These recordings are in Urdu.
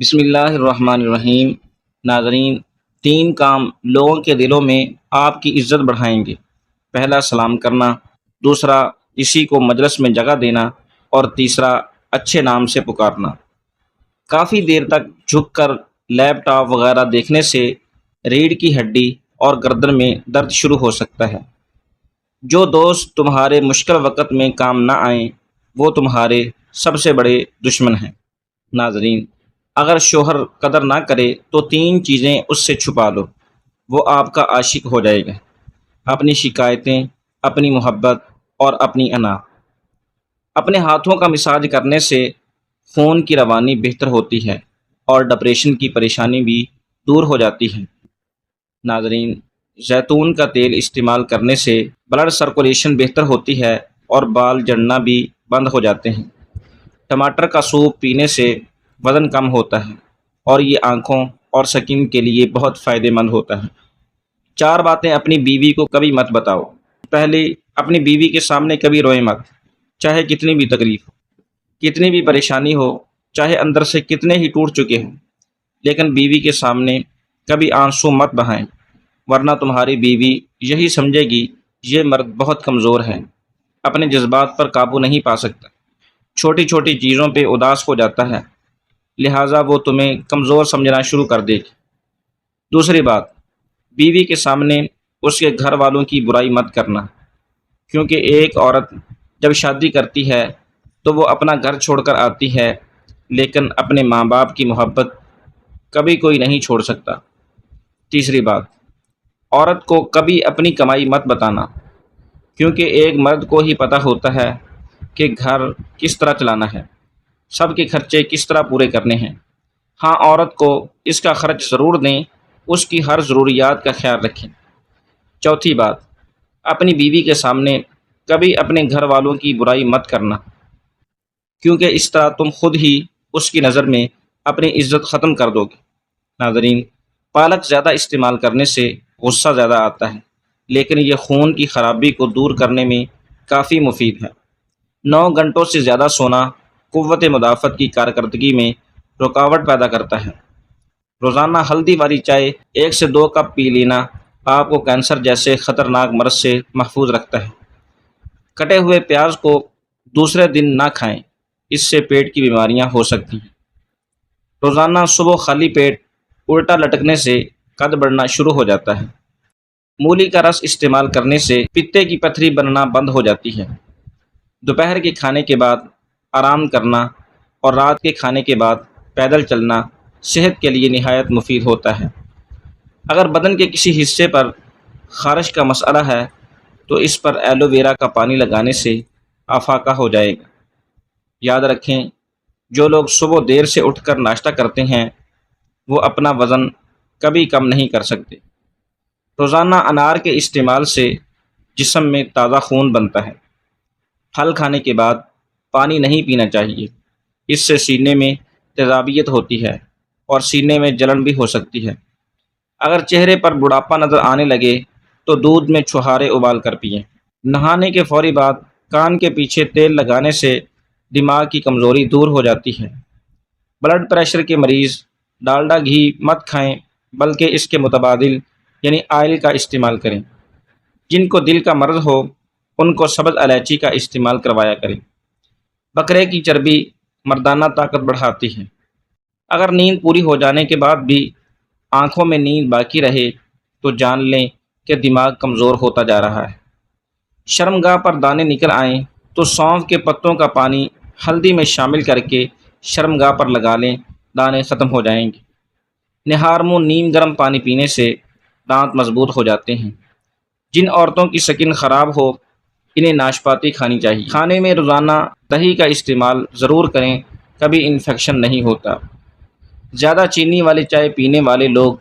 بسم اللہ الرحمن الرحیم۔ ناظرین، تین کام لوگوں کے دلوں میں آپ کی عزت بڑھائیں گے۔ پہلا، سلام کرنا۔ دوسرا، کسی کو مجلس میں جگہ دینا۔ اور تیسرا، اچھے نام سے پکارنا۔ کافی دیر تک جھک کر لیپ ٹاپ وغیرہ دیکھنے سے ریڑھ کی ہڈی اور گردن میں درد شروع ہو سکتا ہے۔ جو دوست تمہارے مشکل وقت میں کام نہ آئیں وہ تمہارے سب سے بڑے دشمن ہیں۔ ناظرین، اگر شوہر قدر نہ کرے تو تین چیزیں اس سے چھپا لو، وہ آپ کا عاشق ہو جائے گا: اپنی شکایتیں، اپنی محبت اور اپنی انا۔ اپنے ہاتھوں کا مساج کرنے سے خون کی روانی بہتر ہوتی ہے اور ڈپریشن کی پریشانی بھی دور ہو جاتی ہے۔ ناظرین، زیتون کا تیل استعمال کرنے سے بلڈ سرکولیشن بہتر ہوتی ہے اور بال جھڑنا بھی بند ہو جاتے ہیں۔ ٹماٹر کا سوپ پینے سے وزن کم ہوتا ہے اور یہ آنکھوں اور سکن کے لیے بہت فائدہ مند ہوتا ہے۔ چار باتیں اپنی بیوی کو کبھی مت بتاؤ۔ پہلی، اپنی بیوی کے سامنے کبھی روئے مت، چاہے کتنی بھی تکلیف ہو، کتنی بھی پریشانی ہو، چاہے اندر سے کتنے ہی ٹوٹ چکے ہوں، لیکن بیوی کے سامنے کبھی آنسو مت بہائیں، ورنہ تمہاری بیوی یہی سمجھے گی یہ مرد بہت کمزور ہے، اپنے جذبات پر قابو نہیں پا سکتا، چھوٹی چھوٹی چیزوں پہ اداس ہو جاتا ہے، لہٰذا وہ تمہیں کمزور سمجھنا شروع کر دے گی۔ دوسری بات، بیوی کے سامنے اس کے گھر والوں کی برائی مت کرنا، کیونکہ ایک عورت جب شادی کرتی ہے تو وہ اپنا گھر چھوڑ کر آتی ہے، لیکن اپنے ماں باپ کی محبت کبھی کوئی نہیں چھوڑ سکتا۔ تیسری بات، عورت کو کبھی اپنی کمائی مت بتانا، کیونکہ ایک مرد کو ہی پتہ ہوتا ہے کہ گھر کس طرح چلانا ہے، سب کے خرچے کس طرح پورے کرنے ہیں۔ ہاں، عورت کو اس کا خرچ ضرور دیں، اس کی ہر ضروریات کا خیال رکھیں۔ چوتھی بات، اپنی بیوی کے سامنے کبھی اپنے گھر والوں کی برائی مت کرنا، کیونکہ اس طرح تم خود ہی اس کی نظر میں اپنی عزت ختم کر دو گے۔ ناظرین، پالک زیادہ استعمال کرنے سے غصہ زیادہ آتا ہے، لیکن یہ خون کی خرابی کو دور کرنے میں کافی مفید ہے۔ 9 گھنٹوں سے زیادہ سونا قوت مدافعت کی کارکردگی میں رکاوٹ پیدا کرتا ہے۔ روزانہ ہلدی والی چائے 1 سے 2 کپ پی لینا آپ کو کینسر جیسے خطرناک مرض سے محفوظ رکھتا ہے۔ کٹے ہوئے پیاز کو دوسرے دن نہ کھائیں، اس سے پیٹ کی بیماریاں ہو سکتی ہیں۔ روزانہ صبح خالی پیٹ الٹا لٹکنے سے قد بڑھنا شروع ہو جاتا ہے۔ مولی کا رس استعمال کرنے سے پتے کی پتھری بننا بند ہو جاتی ہے۔ دوپہر کے کھانے کے بعد آرام کرنا اور رات کے کھانے کے بعد پیدل چلنا صحت کے لیے نہایت مفید ہوتا ہے۔ اگر بدن کے کسی حصے پر خارش کا مسئلہ ہے تو اس پر ایلو ویرا کا پانی لگانے سے افاقہ ہو جائے گا۔ یاد رکھیں، جو لوگ صبح دیر سے اٹھ کر ناشتہ کرتے ہیں وہ اپنا وزن کبھی کم نہیں کر سکتے۔ روزانہ انار کے استعمال سے جسم میں تازہ خون بنتا ہے۔ پھل کھانے کے بعد پانی نہیں پینا چاہیے، اس سے سینے میں تیزابیت ہوتی ہے اور سینے میں جلن بھی ہو سکتی ہے۔ اگر چہرے پر بڑھاپا نظر آنے لگے تو دودھ میں چھہارے ابال کر پئیں۔ نہانے کے فوری بعد کان کے پیچھے تیل لگانے سے دماغ کی کمزوری دور ہو جاتی ہے۔ بلڈ پریشر کے مریض ڈالڈا گھی مت کھائیں، بلکہ اس کے متبادل یعنی آئل کا استعمال کریں۔ جن کو دل کا مرض ہو ان کو سبز الائچی کا استعمال کروایا کریں۔ بکرے کی چربی مردانہ طاقت بڑھاتی ہے۔ اگر نیند پوری ہو جانے کے بعد بھی آنکھوں میں نیند باقی رہے تو جان لیں کہ دماغ کمزور ہوتا جا رہا ہے۔ شرمگاہ پر دانے نکل آئیں تو سونف کے پتوں کا پانی ہلدی میں شامل کر کے شرمگاہ پر لگا لیں، دانے ختم ہو جائیں گے۔ نہار منہ نیم گرم پانی پینے سے دانت مضبوط ہو جاتے ہیں۔ جن عورتوں کی سکن خراب ہو انہیں ناشپاتی کھانی چاہیے۔ کھانے میں روزانہ دہی کا استعمال ضرور کریں، کبھی انفیکشن نہیں ہوتا۔ زیادہ چینی والی چائے پینے والے لوگ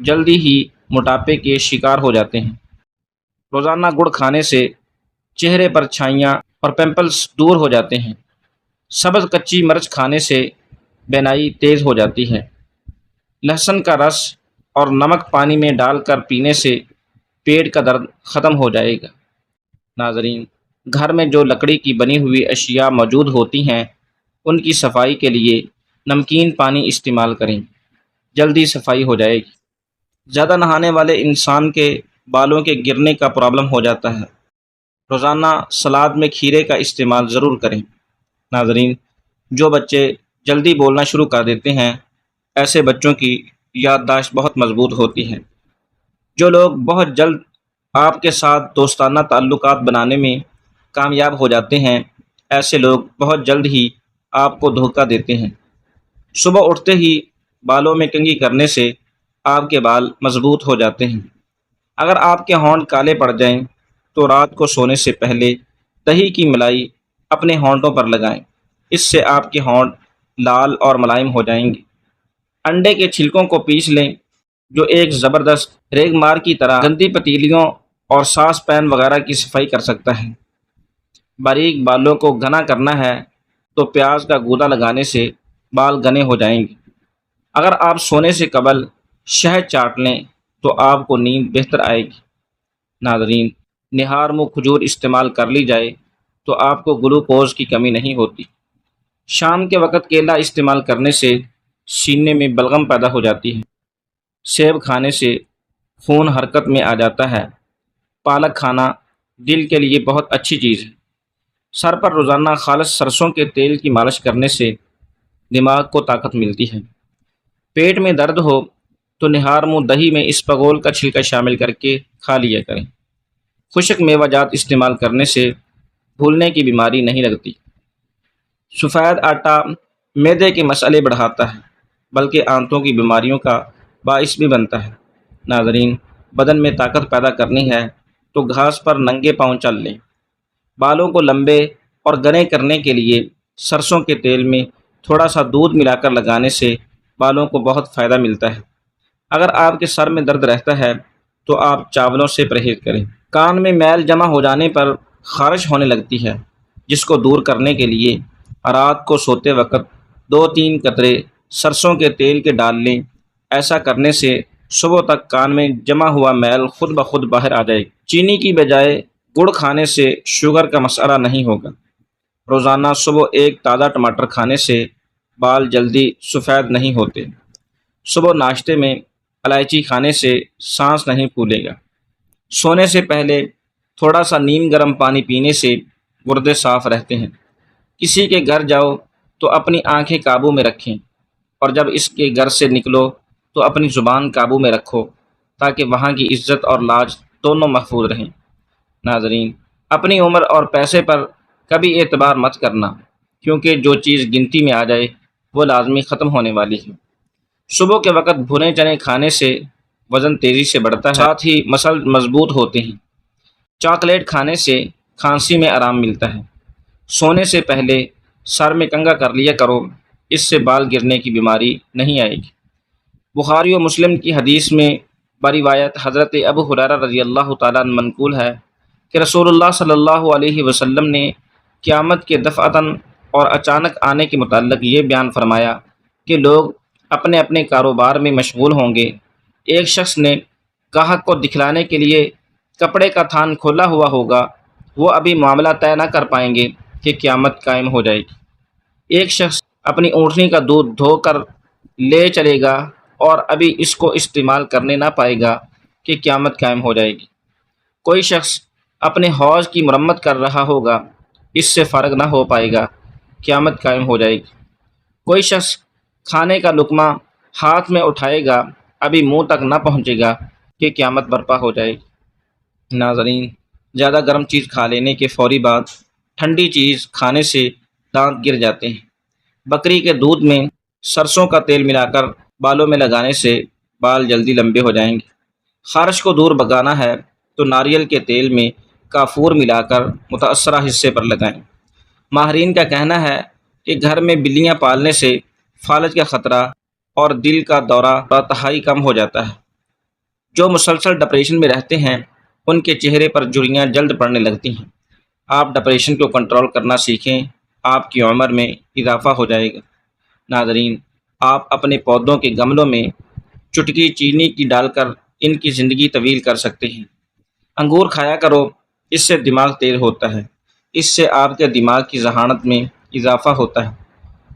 جلدی ہی موٹاپے کے شکار ہو جاتے ہیں۔ روزانہ گڑ کھانے سے چہرے پر چھائیاں اور پمپلز دور ہو جاتے ہیں۔ سبز کچی مرچ کھانے سے بینائی تیز ہو جاتی ہے۔ لہسن کا رس اور نمک پانی میں ڈال کر پینے سے پیٹ کا درد ختم ہو جائے گا۔ ناظرین، گھر میں جو لکڑی کی بنی ہوئی اشیاء موجود ہوتی ہیں ان کی صفائی کے لیے نمکین پانی استعمال کریں، جلدی صفائی ہو جائے گی۔ زیادہ نہانے والے انسان کے بالوں کے گرنے کا پرابلم ہو جاتا ہے۔ روزانہ سلاد میں کھیرے کا استعمال ضرور کریں۔ ناظرین، جو بچے جلدی بولنا شروع کر دیتے ہیں، ایسے بچوں کی یادداشت بہت مضبوط ہوتی ہے۔ جو لوگ بہت جلد آپ کے ساتھ دوستانہ تعلقات بنانے میں کامیاب ہو جاتے ہیں، ایسے لوگ بہت جلد ہی آپ کو دھوکہ دیتے ہیں۔ صبح اٹھتے ہی بالوں میں کنگھی کرنے سے آپ کے بال مضبوط ہو جاتے ہیں۔ اگر آپ کے ہونٹ کالے پڑ جائیں تو رات کو سونے سے پہلے دہی کی ملائی اپنے ہونٹوں پر لگائیں، اس سے آپ کے ہونٹ لال اور ملائم ہو جائیں گے۔ انڈے کے چھلکوں کو پیس لیں، جو ایک زبردست ریگ مار کی طرح گندی پتیلیوں اور ساس پین وغیرہ کی صفائی کر سکتا ہے۔ باریک بالوں کو گھنا کرنا ہے تو پیاز کا گودا لگانے سے بال گھنے ہو جائیں گے۔ اگر آپ سونے سے قبل شہد چاٹ لیں تو آپ کو نیند بہتر آئے گی۔ ناظرین، نہار منہ کھجور استعمال کر لی جائے تو آپ کو گلوکوز کی کمی نہیں ہوتی۔ شام کے وقت کیلا استعمال کرنے سے سینے میں بلغم پیدا ہو جاتی ہے۔ سیب کھانے سے خون حرکت میں آ جاتا ہے۔ پالک کھانا دل کے لیے بہت اچھی چیز ہے۔ سر پر روزانہ خالص سرسوں کے تیل کی مالش کرنے سے دماغ کو طاقت ملتی ہے۔ پیٹ میں درد ہو تو نہار منہ دہی میں اسپغول کا چھلکا شامل کر کے کھا لیا کریں۔ خشک میوہ جات استعمال کرنے سے بھولنے کی بیماری نہیں لگتی۔ سفید آٹا معدے کے مسئلے بڑھاتا ہے، بلکہ آنتوں کی بیماریوں کا باعث بھی بنتا ہے۔ ناظرین، بدن میں طاقت پیدا کرنی ہے تو گھاس پر ننگے پاؤں چل لیں۔ بالوں کو لمبے اور گھنے کرنے کے لیے سرسوں کے تیل میں تھوڑا سا دودھ ملا کر لگانے سے بالوں کو بہت فائدہ ملتا ہے۔ اگر آپ کے سر میں درد رہتا ہے تو آپ چاولوں سے پرہیز کریں۔ کان میں میل جمع ہو جانے پر خارش ہونے لگتی ہے، جس کو دور کرنے کے لیے رات کو سوتے وقت 2-3 قطرے سرسوں کے تیل کے ڈال لیں۔ ایسا کرنے سے صبح تک کان میں جمع ہوا میل خود بخود باہر آ جائے گا۔ چینی کی بجائے گڑ کھانے سے شوگر کا مسئلہ نہیں ہوگا۔ روزانہ صبح ایک تازہ ٹماٹر کھانے سے بال جلدی سفید نہیں ہوتے۔ صبح ناشتے میں الائچی کھانے سے سانس نہیں پھولے گا۔ سونے سے پہلے تھوڑا سا نیم گرم پانی پینے سے گردے صاف رہتے ہیں۔ کسی کے گھر جاؤ تو اپنی آنکھیں قابو میں رکھیں، اور جب اس کے گھر سے نکلو تو اپنی زبان قابو میں رکھو، تاکہ وہاں کی عزت اور لاج دونوں محفوظ رہیں۔ ناظرین، اپنی عمر اور پیسے پر کبھی اعتبار مت کرنا، کیونکہ جو چیز گنتی میں آ جائے وہ لازمی ختم ہونے والی ہے۔ صبح کے وقت بھنے چنے کھانے سے وزن تیزی سے بڑھتا ہے، ساتھ ہی مسل مضبوط ہوتے ہیں۔ چاکلیٹ کھانے سے کھانسی میں آرام ملتا ہے۔ سونے سے پہلے سر میں کنگھا کر لیا کرو، اس سے بال گرنے کی بیماری نہیں آئے گی۔ بخاری و مسلم کی حدیث میں بروایت حضرت ابو ہریرہ رضی اللہ تعالیٰ عنہ منقول ہے کہ رسول اللہ صلی اللہ علیہ وسلم نے قیامت کے دفعتاً اور اچانک آنے کے متعلق یہ بیان فرمایا کہ لوگ اپنے اپنے کاروبار میں مشغول ہوں گے۔ ایک شخص نے گاہک کو دکھلانے کے لیے کپڑے کا تھان کھولا ہوا ہوگا، وہ ابھی معاملہ طے نہ کر پائیں گے کہ قیامت قائم ہو جائے گی۔ ایک شخص اپنی اونٹنی کا دودھ دھو کر لے چلے گا اور ابھی اس کو استعمال کرنے نہ پائے گا کہ قیامت قائم ہو جائے گی۔ کوئی شخص اپنے حوض کی مرمت کر رہا ہوگا، اس سے فارغ نہ ہو پائے گا، قیامت قائم ہو جائے گی۔ کوئی شخص کھانے کا لقمہ ہاتھ میں اٹھائے گا، ابھی منہ تک نہ پہنچے گا کہ قیامت برپا ہو جائے گی۔ ناظرین، زیادہ گرم چیز کھا لینے کے فوری بعد ٹھنڈی چیز کھانے سے دانت گر جاتے ہیں۔ بکری کے دودھ میں سرسوں کا تیل ملا کر بالوں میں لگانے سے بال جلدی لمبے ہو جائیں گے۔ خارش کو دور بھگانا ہے تو ناریل کے تیل میں کافور ملا کر متاثرہ حصے پر لگائیں۔ ماہرین کا کہنا ہے کہ گھر میں بلیاں پالنے سے فالج کا خطرہ اور دل کا دورہ بتہائی کم ہو جاتا ہے۔ جو مسلسل ڈپریشن میں رہتے ہیں، ان کے چہرے پر جھریاں جلد پڑنے لگتی ہیں۔ آپ ڈپریشن کو کنٹرول کرنا سیکھیں، آپ کی عمر میں اضافہ ہو جائے گا۔ ناظرین، آپ اپنے پودوں کے گملوں میں چٹکی چینی کی ڈال کر ان کی زندگی طویل کر سکتے ہیں۔ انگور کھایا کرو، اس سے دماغ تیز ہوتا ہے، اس سے آپ کے دماغ کی ذہانت میں اضافہ ہوتا ہے۔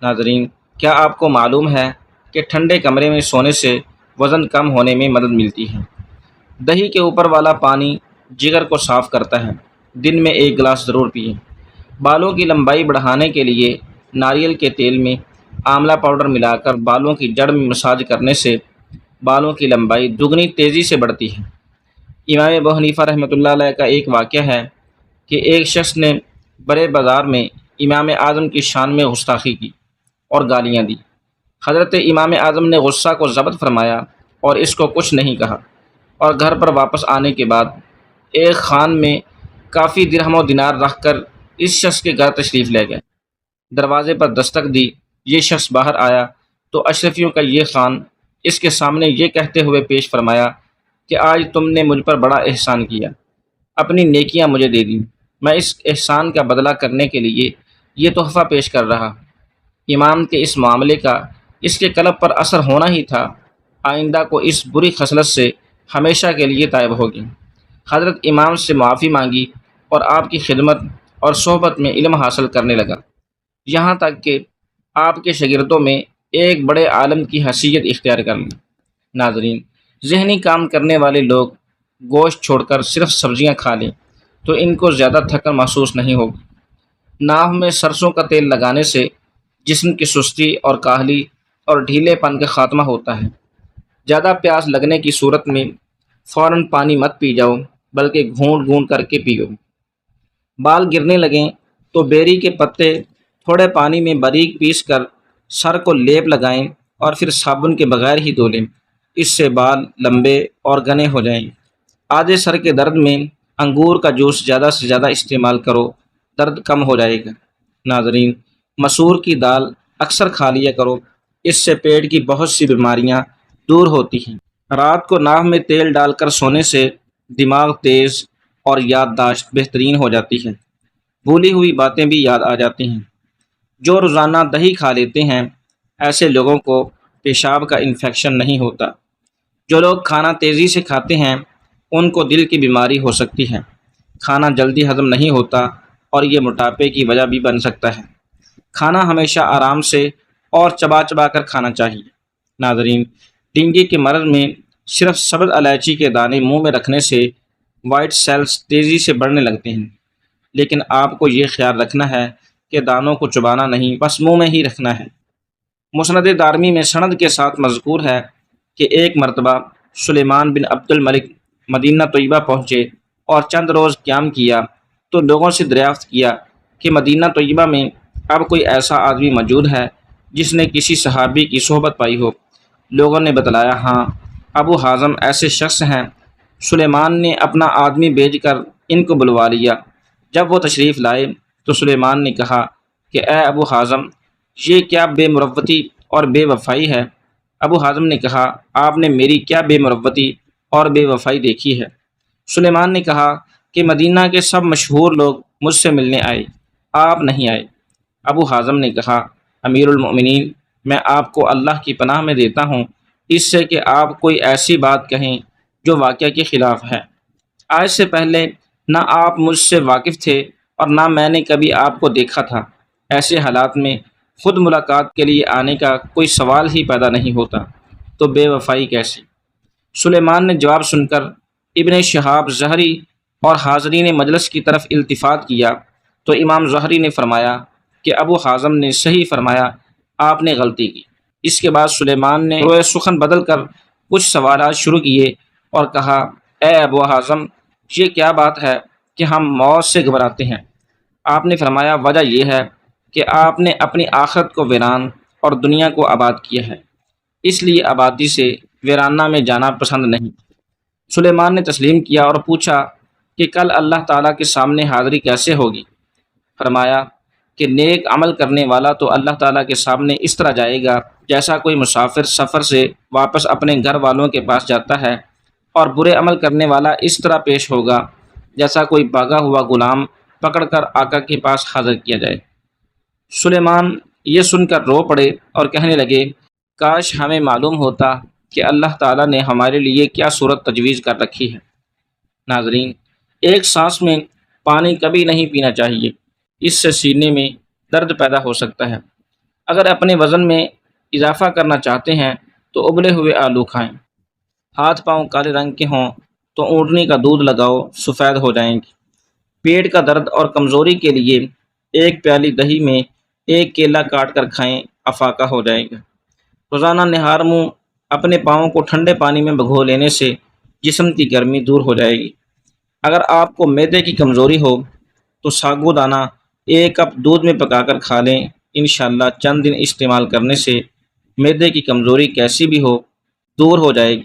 ناظرین، کیا آپ کو معلوم ہے کہ ٹھنڈے کمرے میں سونے سے وزن کم ہونے میں مدد ملتی ہے؟ دہی کے اوپر والا پانی جگر کو صاف کرتا ہے۔ دن میں 1 گلاس ضرور پئیں۔ بالوں کی لمبائی بڑھانے کے لیے ناریل کے تیل میں آملہ پاؤڈر ملا کر بالوں کی جڑ میں مساج کرنے سے بالوں کی لمبائی دگنی تیزی سے بڑھتی ہے۔ امام ابو حنیفہ رحمۃ اللہ علیہ کا ایک واقعہ ہے کہ ایک شخص نے بڑے بازار میں امام اعظم کی شان میں گستاخی کی اور گالیاں دی۔ حضرت امام اعظم نے غصہ کو ضبط فرمایا اور اس کو کچھ نہیں کہا، اور گھر پر واپس آنے کے بعد ایک خان میں کافی درہم و دینار رکھ کر اس شخص کے گھر تشریف لے گئے۔ دروازے پر دستک دی، یہ شخص باہر آیا تو اشرفیوں کا یہ خان اس کے سامنے یہ کہتے ہوئے پیش فرمایا کہ آج تم نے مجھ پر بڑا احسان کیا، اپنی نیکیاں مجھے دے دیں، میں اس احسان کا بدلہ کرنے کے لیے یہ تحفہ پیش کر رہا۔ امام کے اس معاملے کا اس کے قلب پر اثر ہونا ہی تھا، آئندہ کو اس بری خصلت سے ہمیشہ کے لیے تائب ہوگی۔ حضرت امام سے معافی مانگی اور آپ کی خدمت اور صحبت میں علم حاصل کرنے لگا، یہاں تک کہ آپ کے شاگردوں میں ایک بڑے عالم کی حیثیت اختیار کر لی۔ ناظرین، ذہنی کام کرنے والے لوگ گوشت چھوڑ کر صرف سبزیاں کھا لیں تو ان کو زیادہ تھکن محسوس نہیں ہوگی۔ ناف میں سرسوں کا تیل لگانے سے جسم کی سستی اور کاہلی اور ڈھیلے پن کا خاتمہ ہوتا ہے۔ زیادہ پیاس لگنے کی صورت میں فوراً پانی مت پی جاؤ، بلکہ گھونٹ گھونٹ کر کے پیو۔ بال گرنے لگیں تو بیری کے پتے تھوڑے پانی میں باریک پیس کر سر کو لیپ لگائیں اور پھر صابن کے بغیر ہی دھو لیں، اس سے بال لمبے اور گھنے ہو جائیں۔ آدھے سر کے درد میں انگور کا جوس زیادہ سے زیادہ استعمال کرو، درد کم ہو جائے گا۔ ناظرین، مسور کی دال اکثر کھا لیا کرو، اس سے پیٹ کی بہت سی بیماریاں دور ہوتی ہیں۔ رات کو ناف میں تیل ڈال کر سونے سے دماغ تیز اور یادداشت بہترین ہو جاتی ہے، بھولی ہوئی باتیں بھی یاد آ جاتی ہیں۔ جو روزانہ دہی کھا لیتے ہیں ایسے لوگوں کو پیشاب کا انفیکشن نہیں ہوتا۔ جو لوگ کھانا تیزی سے کھاتے ہیں ان کو دل کی بیماری ہو سکتی ہے، کھانا جلدی ہضم نہیں ہوتا اور یہ موٹاپے کی وجہ بھی بن سکتا ہے۔ کھانا ہمیشہ آرام سے اور چبا چبا کر کھانا چاہیے۔ ناظرین، ڈینگی کے مرض میں صرف سبز الائچی کے دانے منہ میں رکھنے سے وائٹ سیلز تیزی سے بڑھنے لگتے ہیں، لیکن آپ کو یہ خیال رکھنا ہے کہ دانوں کو چبانا نہیں، بس منہ میں ہی رکھنا ہے۔ مسند دارمی میں سند کے ساتھ مذکور ہے کہ ایک مرتبہ سلیمان بن عبد الملک مدینہ طیبہ پہنچے اور چند روز قیام کیا تو لوگوں سے دریافت کیا کہ مدینہ طیبہ میں اب کوئی ایسا آدمی موجود ہے جس نے کسی صحابی کی صحبت پائی ہو؟ لوگوں نے بتلایا، ہاں، ابو حازم ایسے شخص ہیں۔ سلیمان نے اپنا آدمی بھیج کر ان کو بلوا لیا۔ جب وہ تشریف لائے تو سلیمان نے کہا کہ اے ابو حازم، یہ کیا بے مروتی اور بے وفائی ہے؟ ابو حازم نے کہا، آپ نے میری کیا بے مروتی اور بے وفائی دیکھی ہے؟ سلیمان نے کہا کہ مدینہ کے سب مشہور لوگ مجھ سے ملنے آئے، آپ نہیں آئے۔ ابو حازم نے کہا، امیر المؤمنین، میں آپ کو اللہ کی پناہ میں دیتا ہوں اس سے کہ آپ کوئی ایسی بات کہیں جو واقعہ کے خلاف ہے۔ آج سے پہلے نہ آپ مجھ سے واقف تھے اور نہ میں نے کبھی آپ کو دیکھا تھا، ایسے حالات میں خود ملاقات کے لیے آنے کا کوئی سوال ہی پیدا نہیں ہوتا، تو بے وفائی کیسے؟ سلیمان نے جواب سن کر ابن شہاب زہری اور حاضرین مجلس کی طرف التفات کیا تو امام زہری نے فرمایا کہ ابو حازم نے صحیح فرمایا، آپ نے غلطی کی۔ اس کے بعد سلیمان نے روئے سخن بدل کر کچھ سوالات شروع کیے اور کہا، اے ابو حازم، یہ کیا بات ہے کہ ہم موت سے گھبراتے ہیں؟ آپ نے فرمایا، وجہ یہ ہے کہ آپ نے اپنی آخرت کو ویران اور دنیا کو آباد کیا ہے، اس لیے آبادی سے ویرانہ میں جانا پسند نہیں۔ سلیمان نے تسلیم کیا اور پوچھا کہ کل اللہ تعالیٰ کے سامنے حاضری کیسے ہوگی؟ فرمایا کہ نیک عمل کرنے والا تو اللہ تعالیٰ کے سامنے اس طرح جائے گا جیسا کوئی مسافر سفر سے واپس اپنے گھر والوں کے پاس جاتا ہے، اور برے عمل کرنے والا اس طرح پیش ہوگا جیسا کوئی بھاگا ہوا غلام پکڑ کر آقا کے پاس حاضر کیا جائے۔ سلیمان یہ سن کر رو پڑے اور کہنے لگے، کاش ہمیں معلوم ہوتا کہ اللہ تعالیٰ نے ہمارے لیے کیا صورت تجویز کر رکھی ہے۔ ناظرین، ایک سانس میں پانی کبھی نہیں پینا چاہیے، اس سے سینے میں درد پیدا ہو سکتا ہے۔ اگر اپنے وزن میں اضافہ کرنا چاہتے ہیں تو ابلے ہوئے آلو کھائیں۔ ہاتھ پاؤں کالے رنگ کے ہوں تو اونٹنی کا دودھ لگاؤ، سفید ہو جائیں گے۔ پیٹ کا درد اور کمزوری کے لیے ایک پیالی دہی میں ایک کیلا کاٹ کر کھائیں، افاقہ ہو جائے گا۔ روزانہ نہار منہ اپنے پاؤں کو ٹھنڈے پانی میں بھگو لینے سے جسم کی گرمی دور ہو جائے گی۔ اگر آپ کو معدے کی کمزوری ہو تو ساگو دانہ ایک کپ دودھ میں پکا کر کھا لیں، انشاءاللہ چند دن استعمال کرنے سے معدے کی کمزوری کیسی بھی ہو دور ہو جائے گی۔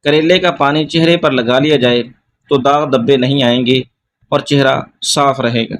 کریلے کا پانی چہرے پر لگا لیا جائے تو داغ دبے نہیں آئیں گے اور چہرہ صاف رہے گا۔